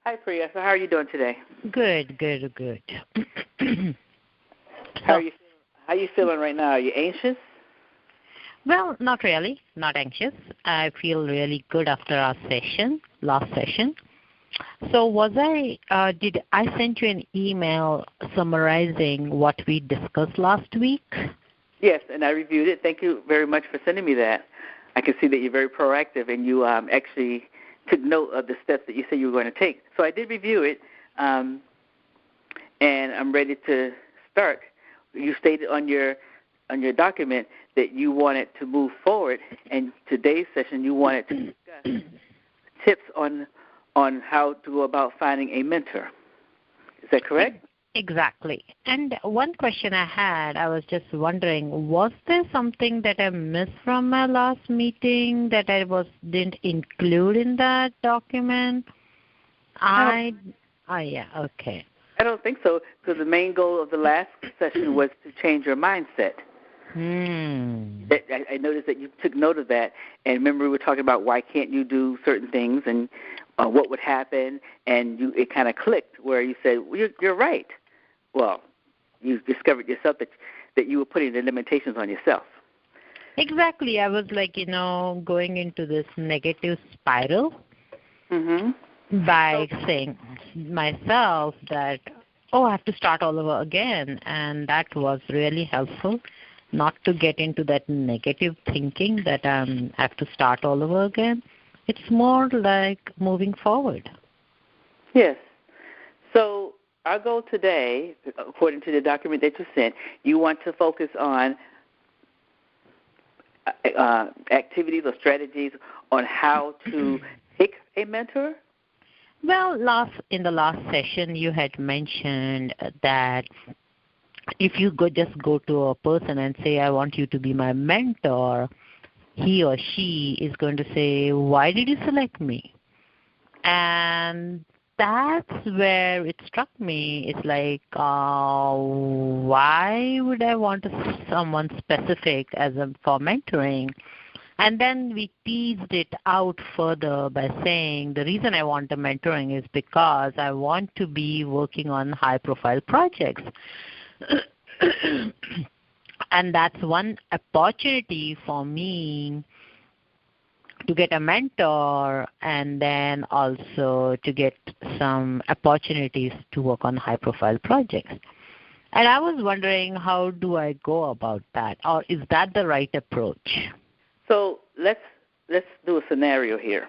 Hi, Priya. So how are you doing today? Good. How So, are you? How are you feeling right now? Are you anxious? well, not really, not anxious. I feel really good after our last session. So did I send you an email summarizing what we discussed last week? Yes, and I reviewed it. Thank you very much for sending me that. I can see that you're very proactive, and you actually took note of the steps that you said you were going to take. So I did review it, and I'm ready to start. You stated on your document that you wanted to move forward, and today's session you wanted to discuss tips on how to go about finding a mentor. Is that correct? Exactly. And one question I had, I was just wondering, was there something that I missed from my last meeting that I didn't include in that document? Yeah, Okay. I don't think so, because the main goal of the last session was to change your mindset. I noticed that you took note of that, and remember we were talking about why can't you do certain things and what would happen, and it kind of clicked where you said, well, you're right. Well, you discovered yourself that you were putting the limitations on yourself. Exactly. I was going into this negative spiral by saying myself that, I have to start all over again, and that was really helpful. Not to get into that negative thinking that I have to start all over again. It's more like moving forward. Yes. So our goal today, according to the document that you sent, you want to focus on activities or strategies on how to pick a mentor? Well, in the last session, you had mentioned that if you just go to a person and say, I want you to be my mentor, he or she is going to say, why did you select me? And that's where it struck me. It's like, why would I want someone specific for mentoring? And then we teased it out further by saying the reason I want the mentoring is because I want to be working on high-profile projects. And that's one opportunity for me to get a mentor and then also to get some opportunities to work on high-profile projects. And I was wondering, how do I go about that? Or is that the right approach? So let's do a scenario here.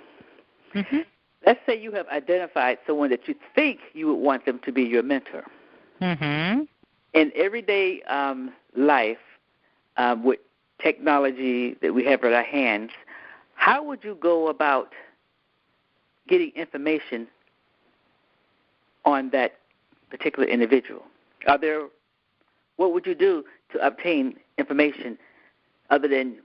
Mm-hmm. Let's say you have identified someone that you think you would want them to be your mentor. Mm-hmm. In everyday life, with technology that we have at our hands, how would you go about getting information on that particular individual? What would you do to obtain information other than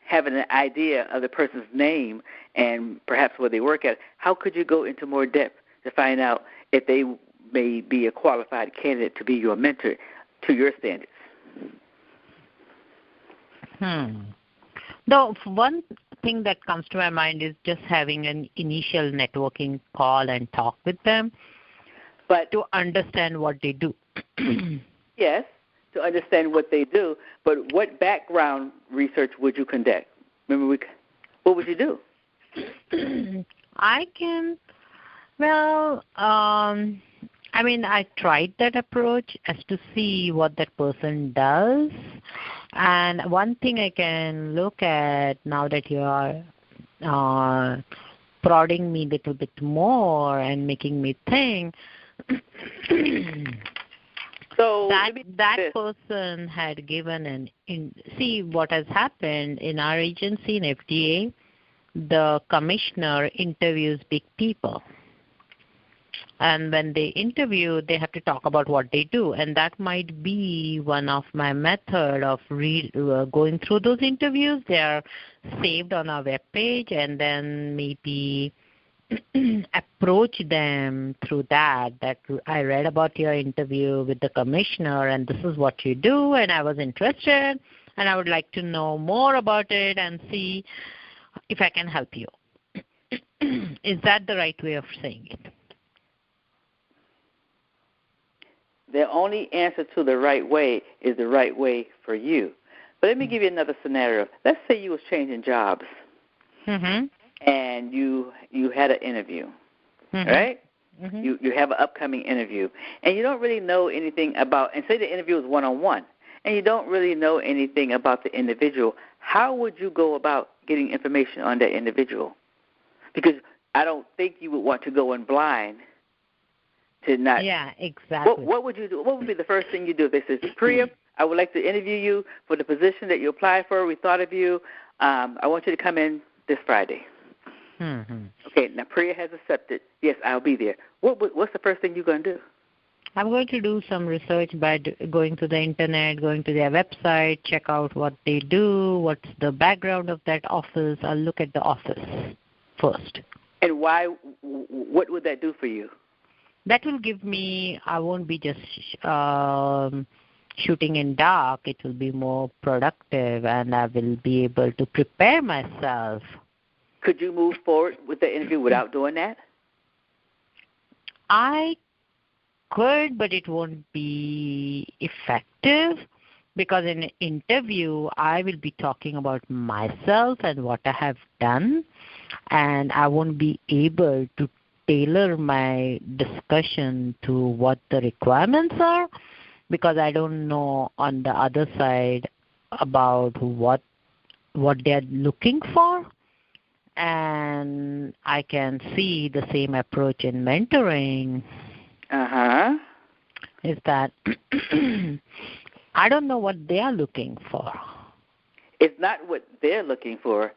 having an idea of the person's name and perhaps where they work at? How could you go into more depth to find out if they may be a qualified candidate to be your mentor to your standards? The one thing that comes to my mind is just having an initial networking call and talk with them, but to understand what they do. Yes, to understand what they do, but what background research would you conduct? What would you do? I tried that approach as to see what that person does. And one thing I can look at now that you are prodding me a little bit more and making me think, so that person had given see what has happened in our agency, in FDA, the commissioner interviews big people. And when they interview, they have to talk about what they do. And that might be one of my method of going through those interviews. They are saved on our webpage, and then maybe approach them through that I read about your interview with the commissioner, and this is what you do, and I was interested, and I would like to know more about it and see if I can help you. Is that the right way of saying it? the only answer to the right way is the right way for you. But let me give you another scenario. Let's say you was changing jobs, and you had an interview, right? You have an upcoming interview, and you don't really know anything about, and say the interview is one-on-one, and you don't really know anything about the individual. How would you go about getting information on that individual? Because I don't think you would want to go in blind to not. Yeah, exactly. What would you do? What would be the first thing you do if they said, Priya, I would like to interview you for the position that you applied for. We thought of you. I want you to come in this Friday. Okay, now Priya has accepted. Yes, I'll be there. What's the first thing you're going to do? I'm going to do some research by going to the internet, going to their website, check out what they do, what's the background of that office. I'll look at the office first. And why? What would that do for you? That will give me, I won't be just shooting in dark. It will be more productive, and I will be able to prepare myself. Could you move forward with the interview without doing that? I could, but it won't be effective, because in an interview I will be talking about myself and what I have done, and I won't be able to tailor my discussion to what the requirements are, because I don't know on the other side about what they are looking for. And I can see the same approach in mentoring. Is that I don't know what they are looking for. It's not what they're looking for.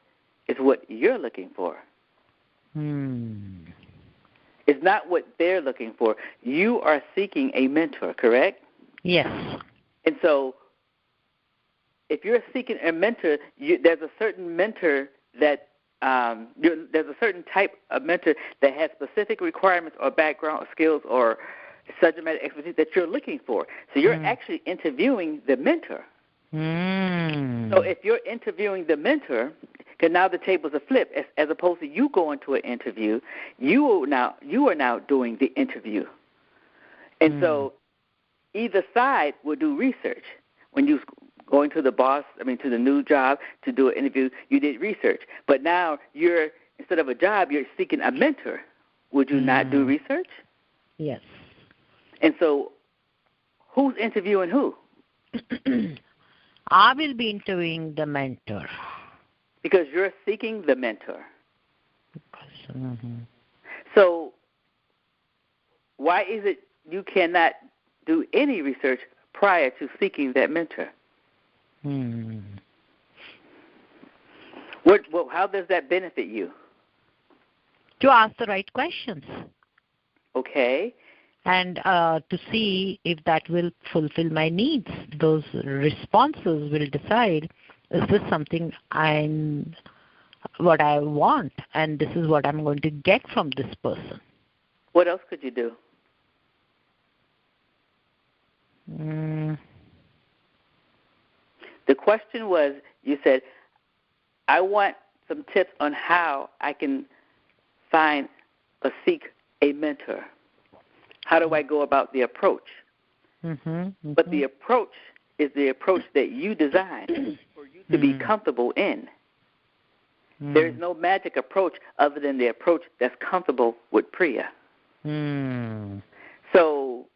It's what you're looking for. It's not what they're looking for. You are seeking a mentor, correct? Yes. And so if you're seeking a mentor, there's a certain mentor that there's a certain type of mentor that has specific requirements or background or skills or subject matter expertise that you're looking for. So you're actually interviewing the mentor. So if you're interviewing the mentor, because now the tables are flipped, as opposed to you going to an interview, you are now doing the interview. And so either side will do research. When you going to the to the new job to do an interview, you did research. But now instead of a job, you're seeking a mentor. Would you not do research? Yes. And so who's interviewing who? I will be interviewing the mentor. Because you're seeking the mentor. So why is it you cannot do any research prior to seeking that mentor? How does that benefit you? To ask the right questions. Okay. And to see if that will fulfill my needs. Those responses will decide, is this something what I want, and this is what I'm going to get from this person. What else could you do? The question was, you said, I want some tips on how I can find or seek a mentor. How do I go about the approach? But the approach is the approach that you designed for you to be comfortable in. There is no magic approach other than the approach that's comfortable with Priya. So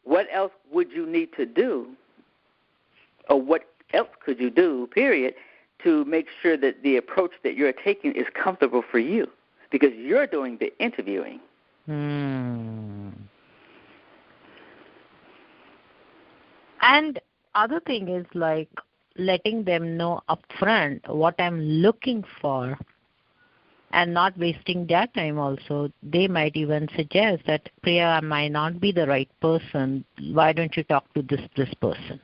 what else would you need to do, or what else could you do, period, to make sure that the approach that you're taking is comfortable for you? Because you're doing the interviewing. And other thing is like letting them know upfront what I'm looking for and not wasting their time also. They might even suggest that, Priya, I might not be the right person. Why don't you talk to this person?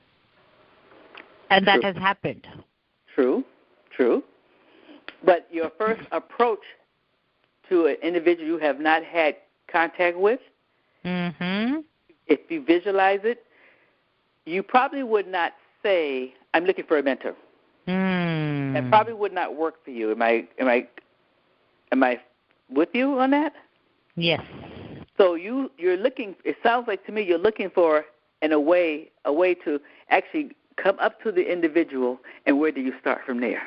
And that has happened. True. But your first approach to an individual you have not had contact with, if you visualize it, you probably would not say, I'm looking for a mentor. That probably would not work for you. Am I with you on that? Yes. So you're looking, it sounds like to me you're looking for and a way to actually come up to the individual, and where do you start from there?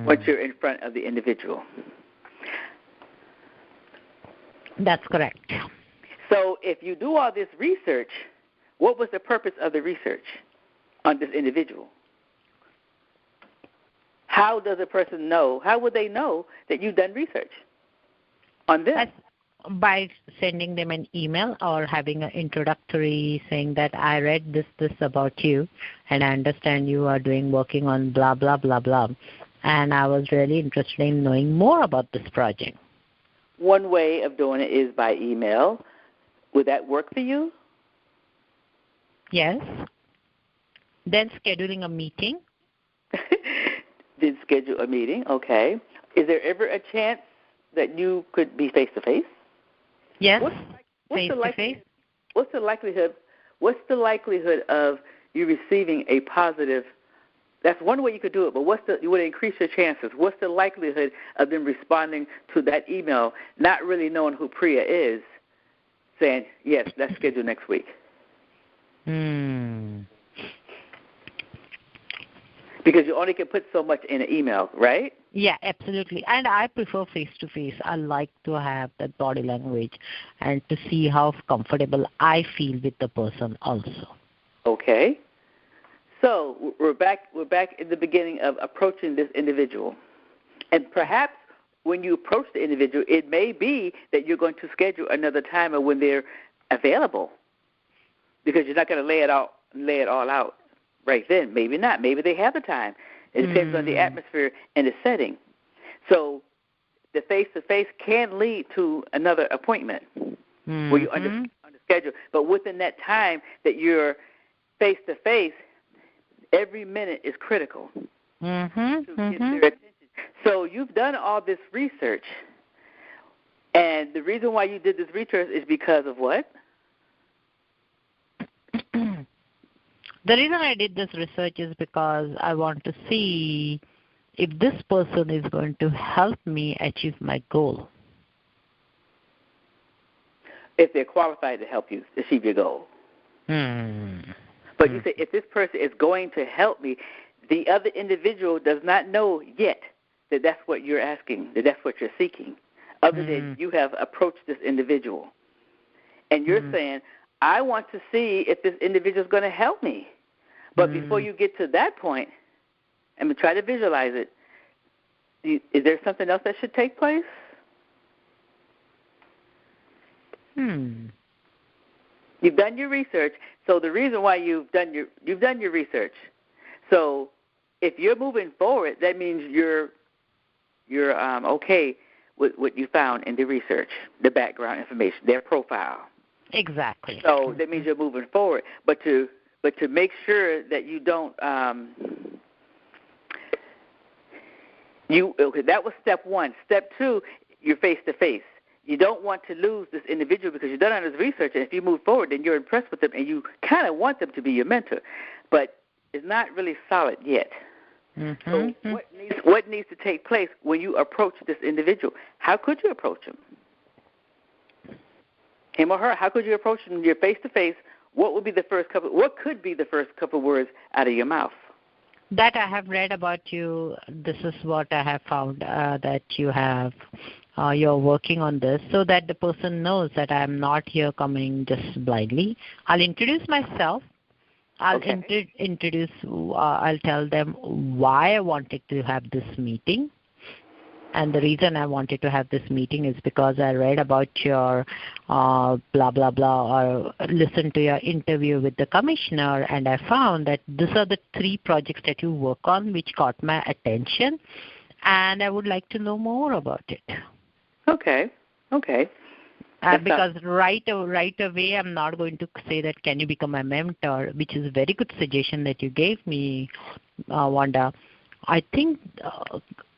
Once you're in front of the individual. That's correct. So if you do all this research, what was the purpose of the research on this individual? How does a person know? How would they know that you've done research on them? By sending them an email or having an introductory saying that I read this about you, and I understand you are working on blah, blah, blah, blah, and I was really interested in knowing more about this project. One way of doing it is by email. Would that work for you? Yes. Then scheduling a meeting. Did schedule a meeting, okay. Is there ever a chance that you could be face-to-face? Yes, face-to-face. What's the likelihood of you receiving a positive? That's one way you could do it, but you would increase your chances. What's the likelihood of them responding to that email, not really knowing who Priya is, saying, yes, let's schedule next week? Because you only can put so much in an email, right? Yeah, absolutely. And I prefer face-to-face. I like to have that body language and to see how comfortable I feel with the person also. Okay. So we're back in the beginning of approaching this individual. And perhaps when you approach the individual, it may be that you're going to schedule another time or when they're available, because you're not going to lay it all out right then. Maybe not. Maybe they have the time. It depends on the atmosphere and the setting. So the face-to-face can lead to another appointment where you're under schedule. But within that time that you're face-to-face, every minute is critical to get their attention. So you've done all this research, and the reason why you did this research is because of what? The reason I did this research is because I want to see if this person is going to help me achieve my goal. If they're qualified to help you achieve your goal. But you say, if this person is going to help me, the other individual does not know yet that that's what you're asking, that that's what you're seeking, other than you have approached this individual. And you're saying, I want to see if this individual is going to help me. But before you get to that point, and try to visualize it, is there something else that should take place? You've done your research. So the reason why you've done your research. So if you're moving forward, that means you're okay with what you found in the research, the background information, their profile. Exactly. So that means you're moving forward. But to make sure that you don't that was step one. Step two, you're face-to-face. You don't want to lose this individual because you've done all this research, and if you move forward, then you're impressed with them, and you kind of want them to be your mentor. But it's not really solid yet. So what needs to take place when you approach this individual? How could you approach him? Him or her, how could you approach them? You're face-to-face. What could be the first couple words out of your mouth? That I have read about you. This is what I have found, that you have, you're working on this so that the person knows that I am not here coming just blindly. I'll introduce myself. I'll I'll tell them why I wanted to have this meeting. And the reason I wanted to have this meeting is because I read about your blah, blah, blah, or listened to your interview with the commissioner, and I found that these are the 3 projects that you work on which caught my attention, and I would like to know more about it. Okay. Because right away I'm not going to say that can you become my mentor, which is a very good suggestion that you gave me, Wanda. I think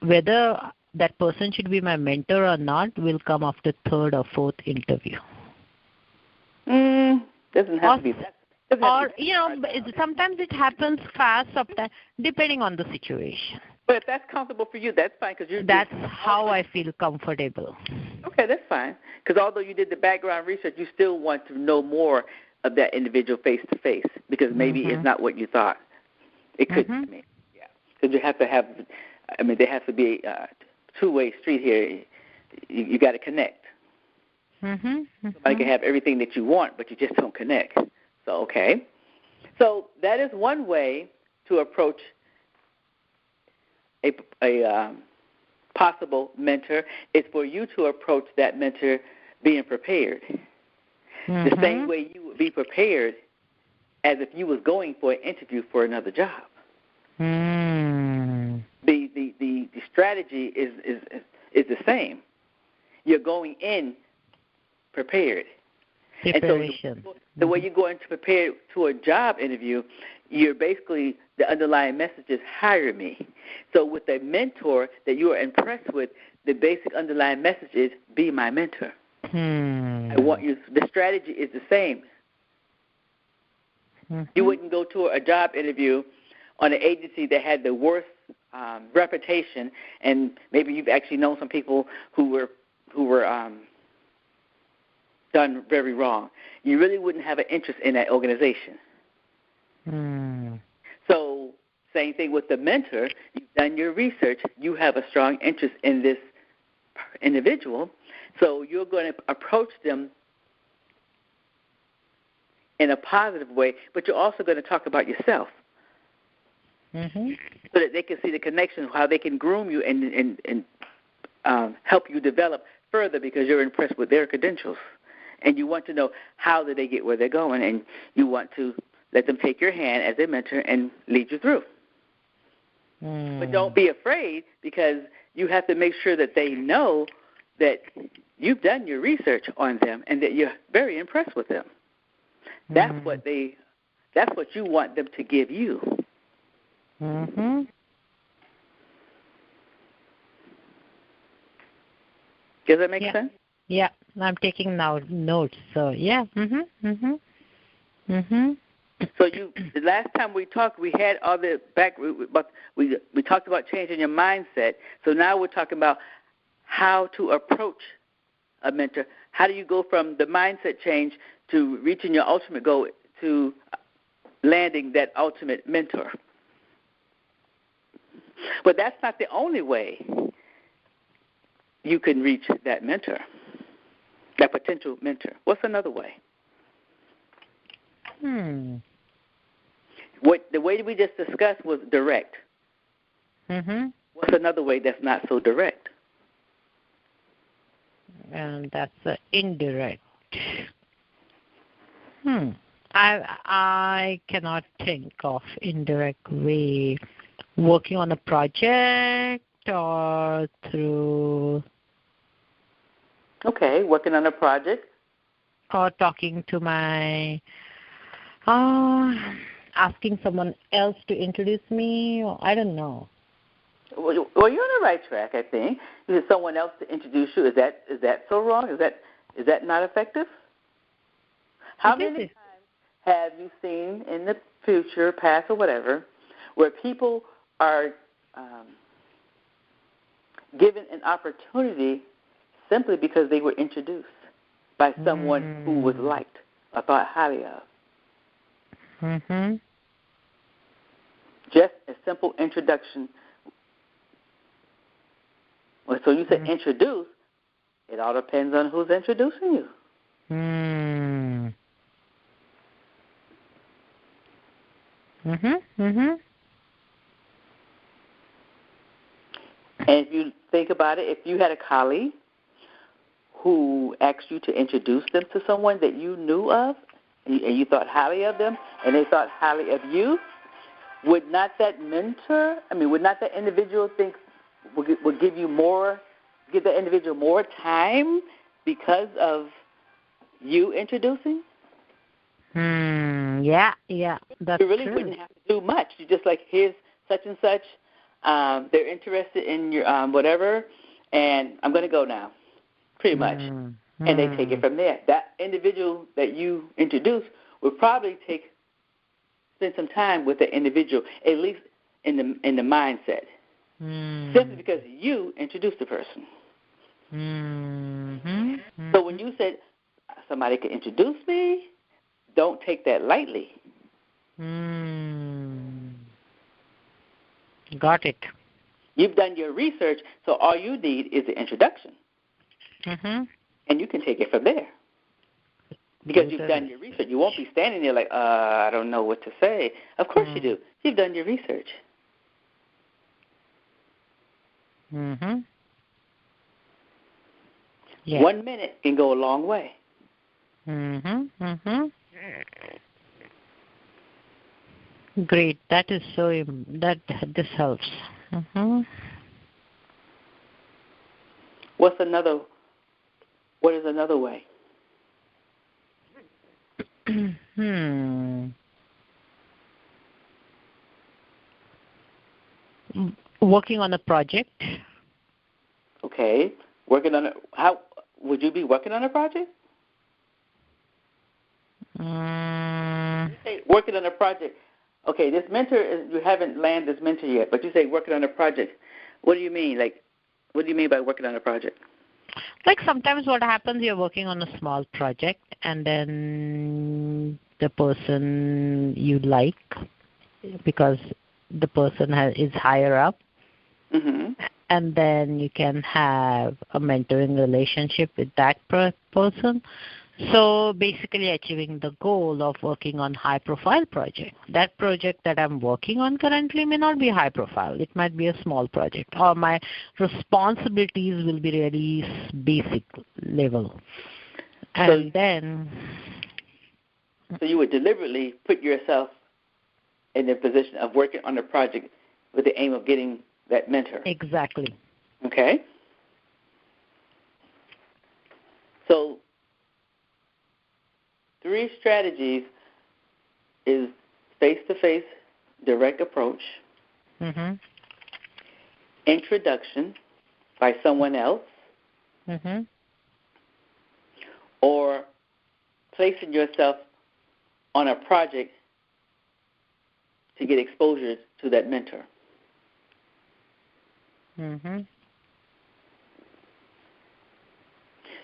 whether that person should be my mentor or not will come after 3rd or 4th interview. Doesn't have to be that. Or, sometimes it happens fast, sometimes, depending on the situation. But if that's comfortable for you, that's fine. That's how I feel comfortable. Okay, that's fine. Because although you did the background research, you still want to know more of that individual face to face, because maybe it's not what you thought. It could be. Yeah. Because you have to have, there has to be a two-way street here. You got to connect. Somebody can have everything that you want, but you just don't connect. So, okay. So that is one way to approach a possible mentor, is for you to approach that mentor being prepared. The same way you would be prepared as if you was going for an interview for another job. The strategy is the same. You're going in prepared. Preparation. And so the way you're going to prepare to a job interview, you're basically, the underlying message is hire me. So with a mentor that you are impressed with, the basic underlying message is be my mentor. I want you. The strategy is the same. You wouldn't go to a job interview on an agency that had the worst reputation, and maybe you've actually known some people who were done very wrong. You really wouldn't have an interest in that organization. So same thing with the mentor. You've done your research. You have a strong interest in this individual, so you're going to approach them in a positive way, but you're also going to talk about yourself, so that they can see the connection, how they can groom you and help you develop further, because you're impressed with their credentials. And you want to know how did they get where they're going, and you want to let them take your hand as their mentor and lead you through. But don't be afraid, because you have to make sure that they know that you've done your research on them and that you're very impressed with them. That's what you want them to give you. Does that make sense? Yeah, I'm taking now notes. So yeah. So the last time we talked, we had all the we talked about changing your mindset. So now we're talking about how to approach a mentor. How do you go from the mindset change to reaching your ultimate goal to landing that ultimate mentor? But that's not the only way you can reach that mentor, that potential mentor. What's another way? The way we just discussed was direct. What's another way that's not so direct? And that's indirect. I cannot think of indirect way. Working on a project or through... Okay, working on a project. Or talking to my... asking someone else to introduce me. I don't know. Well, you're on the right track, I think. You need someone else to introduce you. Is that so wrong? Is that not effective? How many times have you seen in the future, past or whatever, where people are given an opportunity simply because they were introduced by someone who was liked or thought highly of? Just a simple introduction. Well, so you said introduce. It all depends on who's introducing you. And if you think about it, if you had a colleague who asked you to introduce them to someone that you knew of, and you thought highly of them, and they thought highly of you, would not that individual think would give that individual more time because of you introducing? Yeah, that's you really true. Wouldn't have to do much. You just like, here's such and such. They're interested in your whatever, and I'm going to go now, pretty much. And they take it from there. That individual that you introduced would probably spend some time with the individual, at least in the mindset, simply because you introduced the person. So when you said somebody could introduce me, don't take that lightly. Got it. You've done your research, so all you need is the introduction. And you can take it from there. Because you've done your research. You won't be standing there like, I don't know what to say. Of course you do. You've done your research. Yeah. 1 minute can go a long way. Great. That is this helps. What is another way? Working on a project. Okay. How would you be working on a project? Working on a project. Okay, this mentor you haven't landed this mentor yet, but you say working on a project. What do you mean? Like, what do you mean by working on a project? Like sometimes what happens, you're working on a small project, and then the person you like, because the person is higher up, and then you can have a mentoring relationship with that person. So basically achieving the goal of working on high-profile project. That project that I'm working on currently may not be high-profile. It might be a small project, or my responsibilities will be really basic level. And So you would deliberately put yourself in the position of working on a project with the aim of getting that mentor. Exactly. Okay. So 3 strategies is face-to-face direct approach, introduction by someone else, or placing yourself on a project to get exposure to that mentor.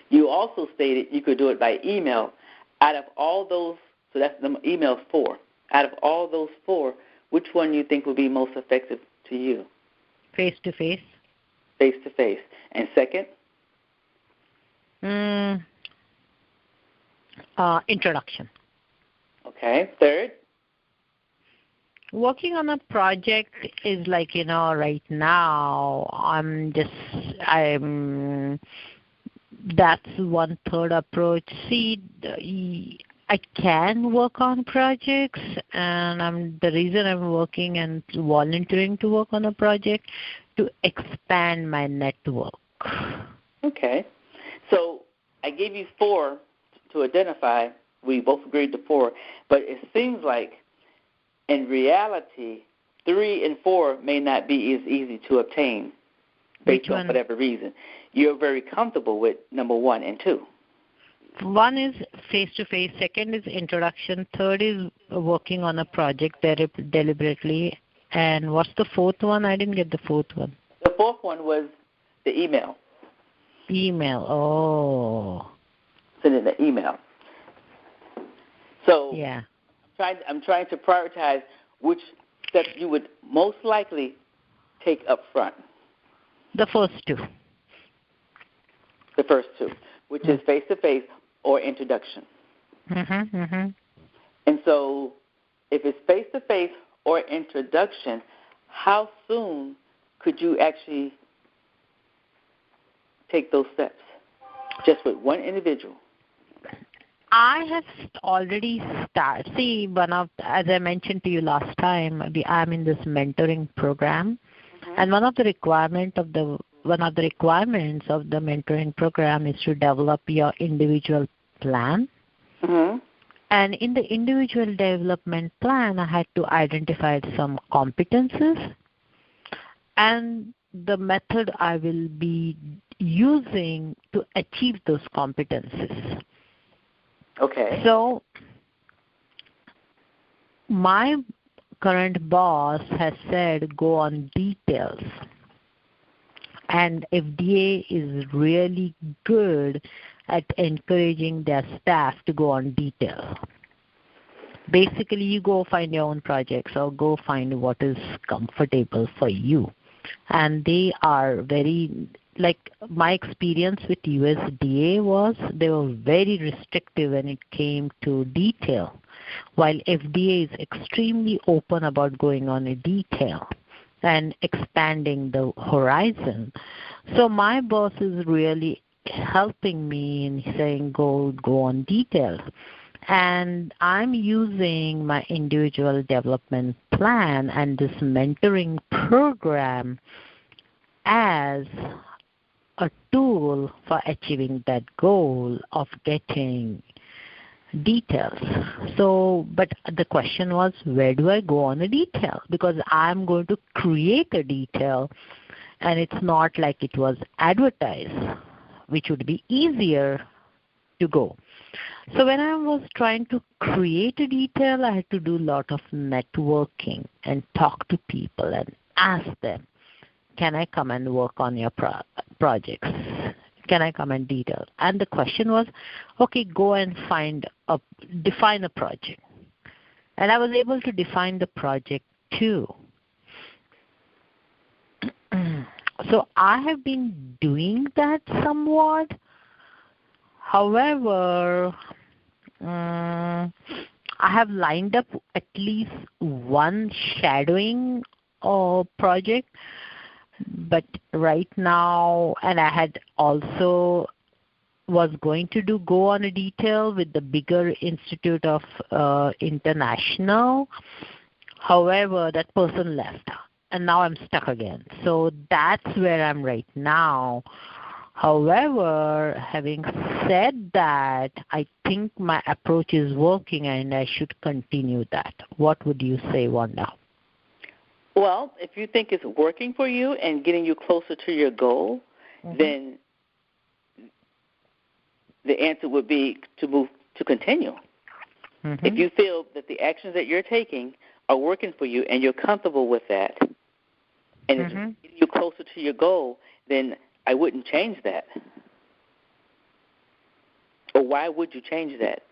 You also stated you could do it by email. Out of all those, so that's the email 4. Out of all those 4, which one do you think would be most effective to you? Face-to-face. Face-to-face. And second? Introduction. Okay. Third? Working on a project is like, right now, that's 1/3 approach. See, I can work on projects, and the reason I'm working and volunteering to work on a project to expand my network. Okay. So I gave you 4 to identify. We both agreed to 4, but it seems like in reality 3 and 4 may not be as easy to obtain based on whatever reason. You're very comfortable with number 1 and 2. 1 is face-to-face, second is introduction, third is working on a project deliberately, and what's the 4th one? I didn't get the 4th one. The 4th one was the email. Email, oh. Sending the email. So yeah. I'm trying to prioritize which steps you would most likely take up front. The first 2. The first 2, which is face-to-face or introduction. And so if it's face-to-face or introduction, how soon could you actually take those steps just with one individual? I have already started. See, as I mentioned to you last time, I'm in this mentoring program, and one of the requirements of the mentoring program is to develop your individual plan. And in the individual development plan, I had to identify some competencies and the method I will be using to achieve those competencies. Okay. So my current boss has said go on details. And FDA is really good at encouraging their staff to go on detail. Basically, you go find your own projects or go find what is comfortable for you. And they are very, like my experience with USDA was they were very restrictive when it came to detail, while FDA is extremely open about going on a detail and expanding the horizon. So my boss is really helping me in saying go on details. And I'm using my individual development plan and this mentoring program as a tool for achieving that goal of getting details. So, but the question was, where do I go on a detail? Because I'm going to create a detail, and it's not like it was advertised, which would be easier to go. So when I was trying to create a detail, I had to do a lot of networking and talk to people and ask them, can I come and work on your projects? Can I come and detail? And the question was, okay, go and define a project. And I was able to define the project too. So I have been doing that somewhat. However, I have lined up at least one shadowing project, but right now, and I had also was going to go on a detail with the bigger Institute of International. However, that person left, and now I'm stuck again. So that's where I'm right now. However, having said that, I think my approach is working and I should continue that. What would you say, Wanda? Well, if you think it's working for you and getting you closer to your goal, then the answer would be to continue. If you feel that the actions that you're taking are working for you and you're comfortable with that and it's getting you closer to your goal, then I wouldn't change that. Or why would you change that?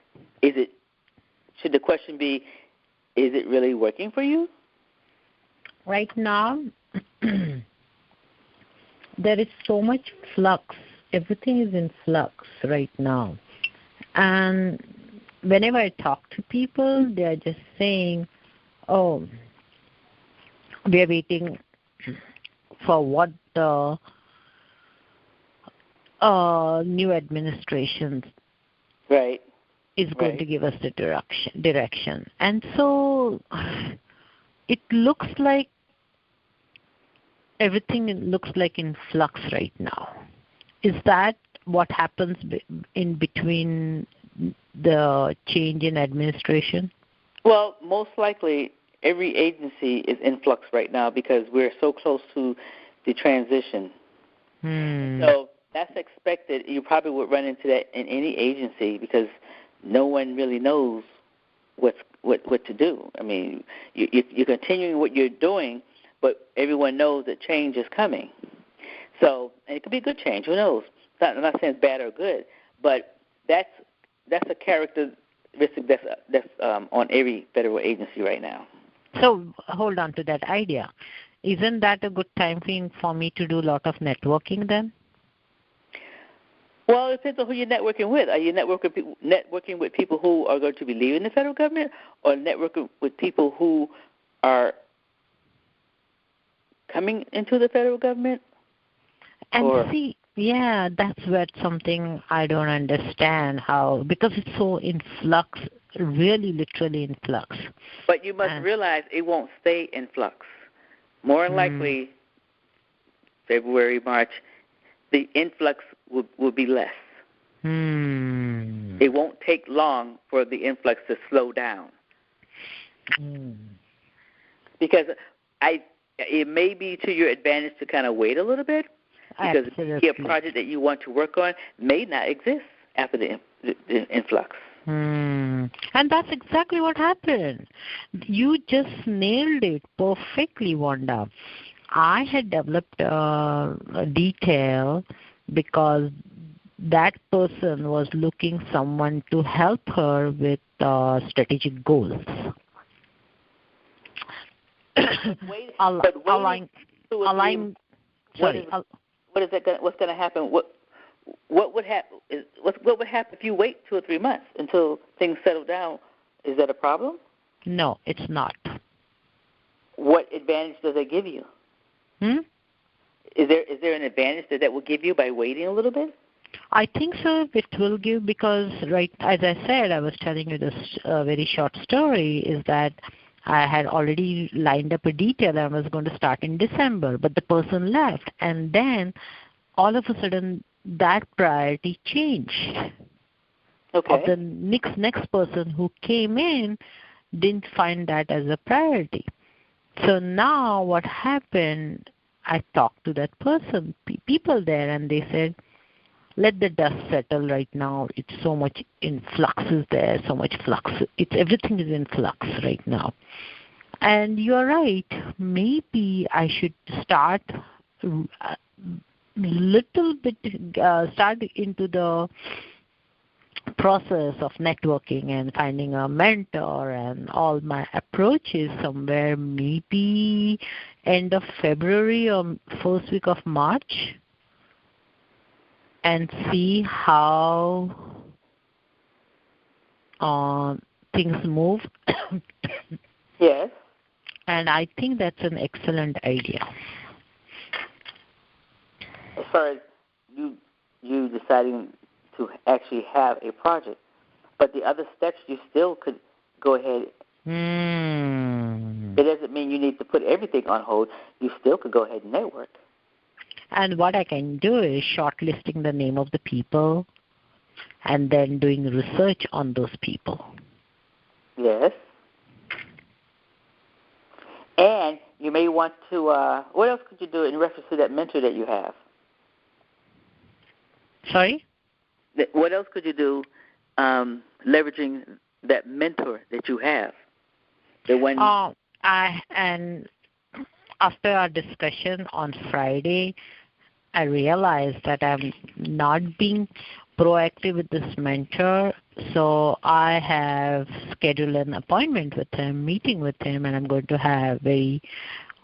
Should the question be, is it really working for you? Right now, there is so much flux. Everything is in flux right now. And whenever I talk to people, they are just saying, oh, we are waiting for what the new administration is going to give us the direction. And so it looks like everything looks like in flux right now. Is that what happens in between the change in administration? Well, most likely every agency is in flux right now because we're so close to the transition. So that's expected. You probably would run into that in any agency because no one really knows what to do. I mean, you're continuing what you're doing, but everyone knows that change is coming. So, and it could be good change. Who knows? I'm not saying it's bad or good, but that's a characteristic that's on every federal agency right now. So hold on to that idea. Isn't that a good time frame for me to do a lot of networking then? Well, it depends on who you're networking with. Are you networking with people who are going to be leaving the federal government, or networking with people who are coming into the federal government? And yeah, that's where something I don't understand how, because it's so in flux, really literally in flux. But you must realize it won't stay in flux. More than likely, February, March, the influx will be less. It won't take long for the influx to slow down. Because it may be to your advantage to kind of wait a little bit, because a project that you want to work on may not exist after the influx. And that's exactly what happened. You just nailed it perfectly, Wanda. I had developed a detail because that person was looking someone to help her with strategic goals. Align. Sorry. What's going to happen? What would happen? What would happen if you wait 2 or 3 months until things settle down? Is that a problem? No, it's not. What advantage does that give you? Is there an advantage that will give you by waiting a little bit? I think so. It will give because, right, as I said, I was telling you this very short story, is that I had already lined up a detail. I was going to start in December, but the person left. And then all of a sudden that priority changed. Okay. Of the next person who came in didn't find that as a priority. So now what happened, I talked to that person, people there, and they said, let the dust settle right now. It's so much in flux is there, so much flux. Everything is in flux right now. And you're right. Maybe I should start little bit, start into the process of networking and finding a mentor and all my approaches somewhere maybe end of February or first week of March, and see how things move. Yes. And I think that's an excellent idea. As far as you deciding to actually have a project, but the other steps you still could go ahead. It doesn't mean you need to put everything on hold. You still could go ahead and network. And what I can do is shortlisting the name of the people and then doing research on those people. Yes. And you may want to, what else could you do in reference to that mentor that you have? Sorry? What else could you do leveraging that mentor that you have? The one. And after our discussion on Friday, I realized that I'm not being proactive with this mentor, so I have scheduled an appointment with him, meeting with him, and I'm going to have very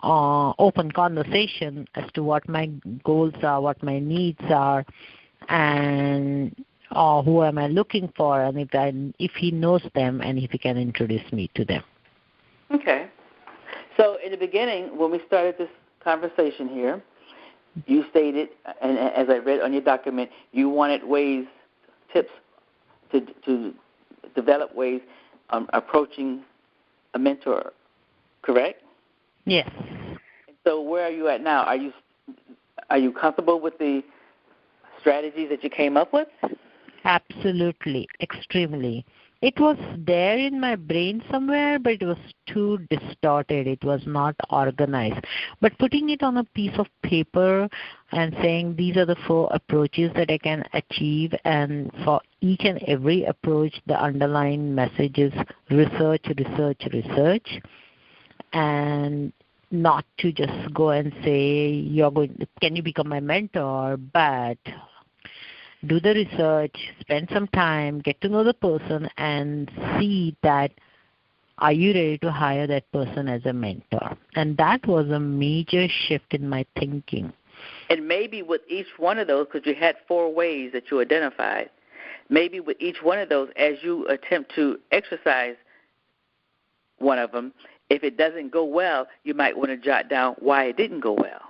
open conversation as to what my goals are, what my needs are, and who am I looking for, and if he knows them, and if he can introduce me to them. Okay. So in the beginning, when we started this conversation here, you stated, and as I read on your document, you wanted ways, tips to develop ways approaching a mentor, correct? Yes. So where are you at now? Are you comfortable with the strategies that you came up with? Absolutely, extremely. It was there in my brain somewhere, but it was too distorted. It was not organized. But putting it on a piece of paper and saying these are the 4 approaches that I can achieve, and for each and every approach, the underlying message is research, research, research, and not to just go and say, can you become my mentor, but do the research, spend some time, get to know the person, and see that are you ready to hire that person as a mentor. And that was a major shift in my thinking. And maybe with each one of those, because you had 4 ways that you identified, maybe with each one of those, as you attempt to exercise one of them, if it doesn't go well, you might want to jot down why it didn't go well.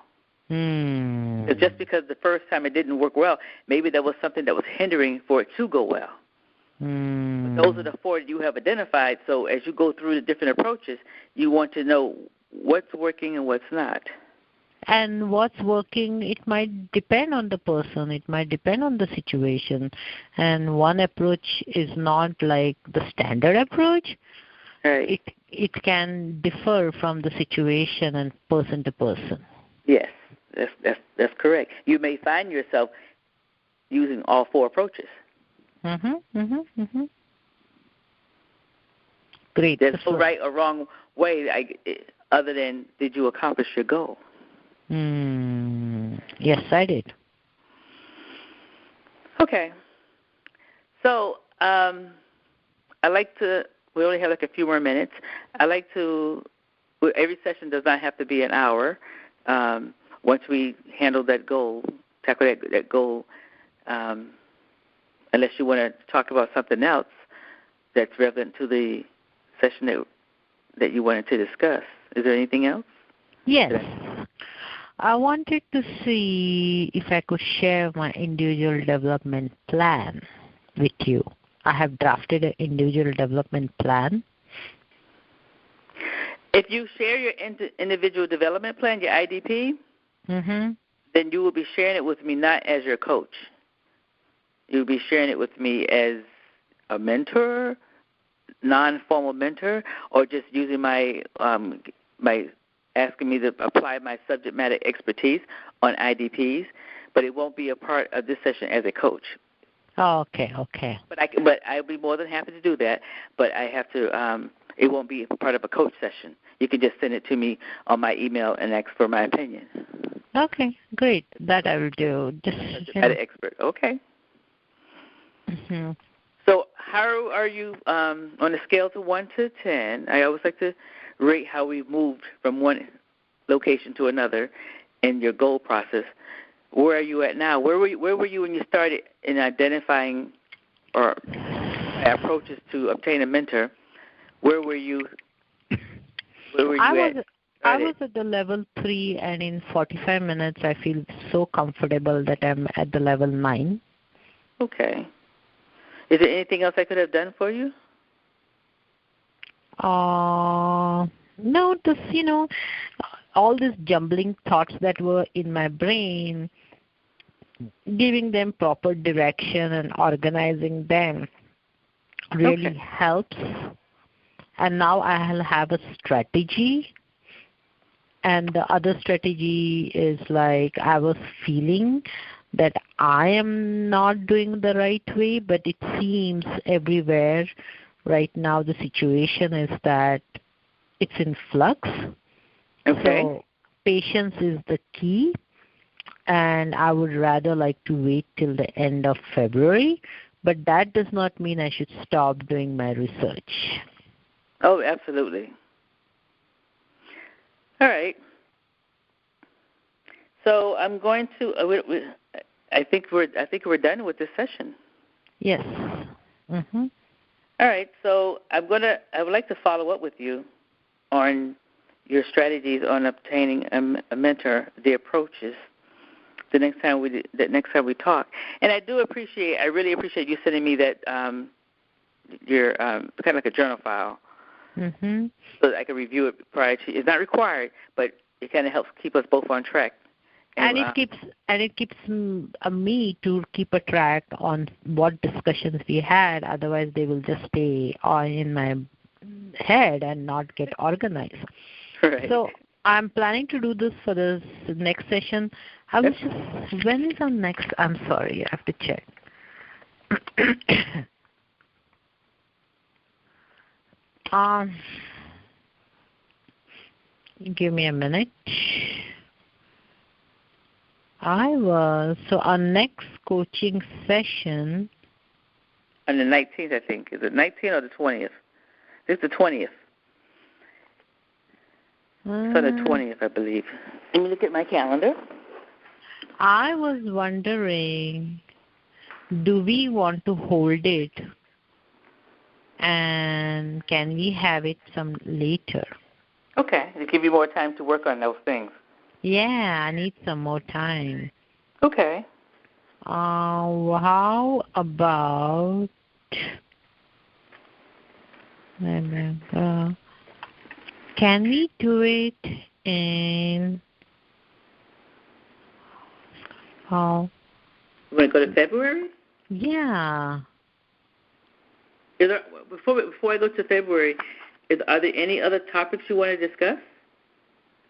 Because just because the first time it didn't work well, maybe there was something that was hindering for it to go well. But those are the 4 that you have identified. So as you go through the different approaches, you want to know what's working and what's not. And what's working, it might depend on the person. It might depend on the situation. And one approach is not like the standard approach. Right. It can differ from the situation and person to person. Yes. That's correct. You may find yourself using all 4 approaches. Great. There's no right or wrong way other than did you accomplish your goal? Yes, I did. Okay. So I like to, we only have like a few more minutes. I like to, every session does not have to be an hour. Once we handle that goal, tackle that goal, unless you want to talk about something else that's relevant to the session that you wanted to discuss. Is there anything else? Yes. I wanted to see if I could share my individual development plan with you. I have drafted an individual development plan. If you share your individual development plan, your IDP, then you will be sharing it with me not as your coach. You'll be sharing it with me as a mentor, non-formal mentor, or just using my asking me to apply my subject matter expertise on IDPs, but it won't be a part of this session as a coach. Oh, okay. But I'll be more than happy to do that. But I have to. It won't be part of a coach session. You can just send it to me on my email and ask for my opinion. Okay, great. That I will do. Just subject matter expert. Okay. So how are you on a scale to 1 to 10? I always like to rate how we've moved from one location to another in your goal process. Where are you at now? Where were you when you started in identifying or approaches to obtain a mentor? Where were you? I was at the level 3, and in 45 minutes I feel so comfortable that I'm at the level 9. Okay. Is there anything else I could have done for you? No, all these jumbling thoughts that were in my brain, giving them proper direction and organizing them really helps. And now I'll have a strategy. And the other strategy is like I was feeling that I am not doing the right way, but it seems everywhere right now the situation is that it's in flux. Okay. So patience is the key, and I would rather like to wait till the end of February, but that does not mean I should stop doing my research. Oh, absolutely. All right. So I'm going to. I think we're done with this session. Yes. All right. So I would like to follow up with you on your strategies on obtaining a mentor, the approaches, the next time we talk. And I really appreciate you sending me that your kind of like a journal file, so that I can review it prior to. It's not required, but it kind of helps keep us both on track. And it keeps me to keep a track on what discussions we had. Otherwise, they will just stay in my head and not get organized. Right. So I'm planning to do this for this next session. When is our next? I'm sorry, I have to check. Give me a minute. Our next coaching session. On the 19th, I think. Is it 19th or the 20th? It's the 20th. It's on the 20th, I believe. Let me look at my calendar. I was wondering, do we want to hold it, and can we have it some later? Okay, to give you more time to work on those things. Yeah, I need some more time. Okay. How about can we do it in You want to go to February? Yeah. Before I go to February, are there any other topics you want to discuss?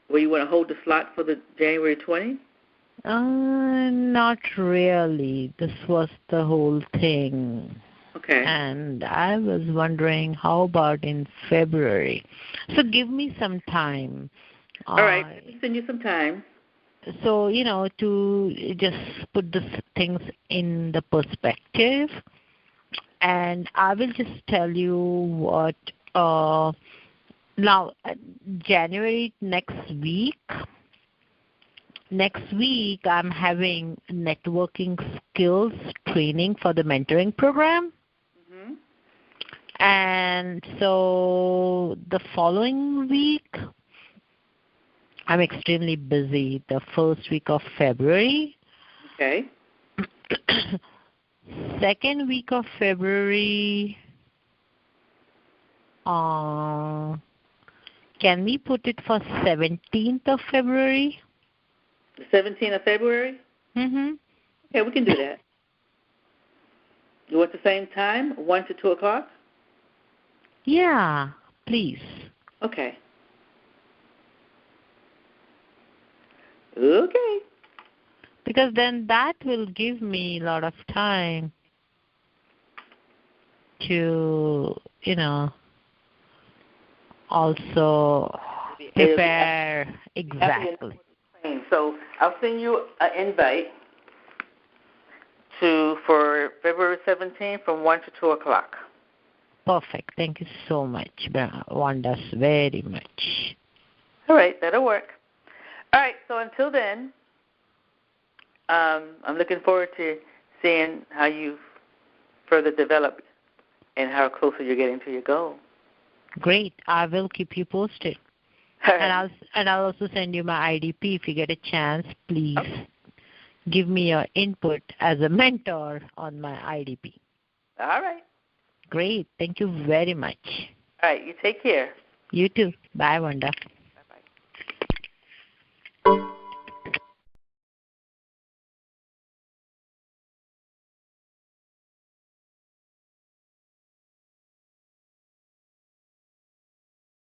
Where you want to hold the slot for the January 20? Not really. This was the whole thing. Okay. And I was wondering, how about in February? So give me some time. All right. Let me send you some time. So, to just put these things in the perspective, and I will just tell you what, now, January next week, I'm having networking skills training for the mentoring program. Mm-hmm. And so the following week, I'm extremely busy, the first week of February. Okay. Second week of February, can we put it for 17th of February? The 17th of February? Mm-hmm. Okay, we can do that. You want the same time, 1 to 2 o'clock? Yeah, please. Okay. Okay. Because then that will give me a lot of time to, also prepare. Exactly. So I'll send you an invite for February 17th from 1 to 2 o'clock. Perfect. Thank you so much, Wanda, very much. All right, that'll work. All right, so until then, I'm looking forward to seeing how you further develop and how closer you're getting to your goal. Great. I will keep you posted. Right. And I'll also send you my IDP if you get a chance. Please give me your input as a mentor on my IDP. All right. Great. Thank you very much. All right, you take care. You too. Bye, Wanda.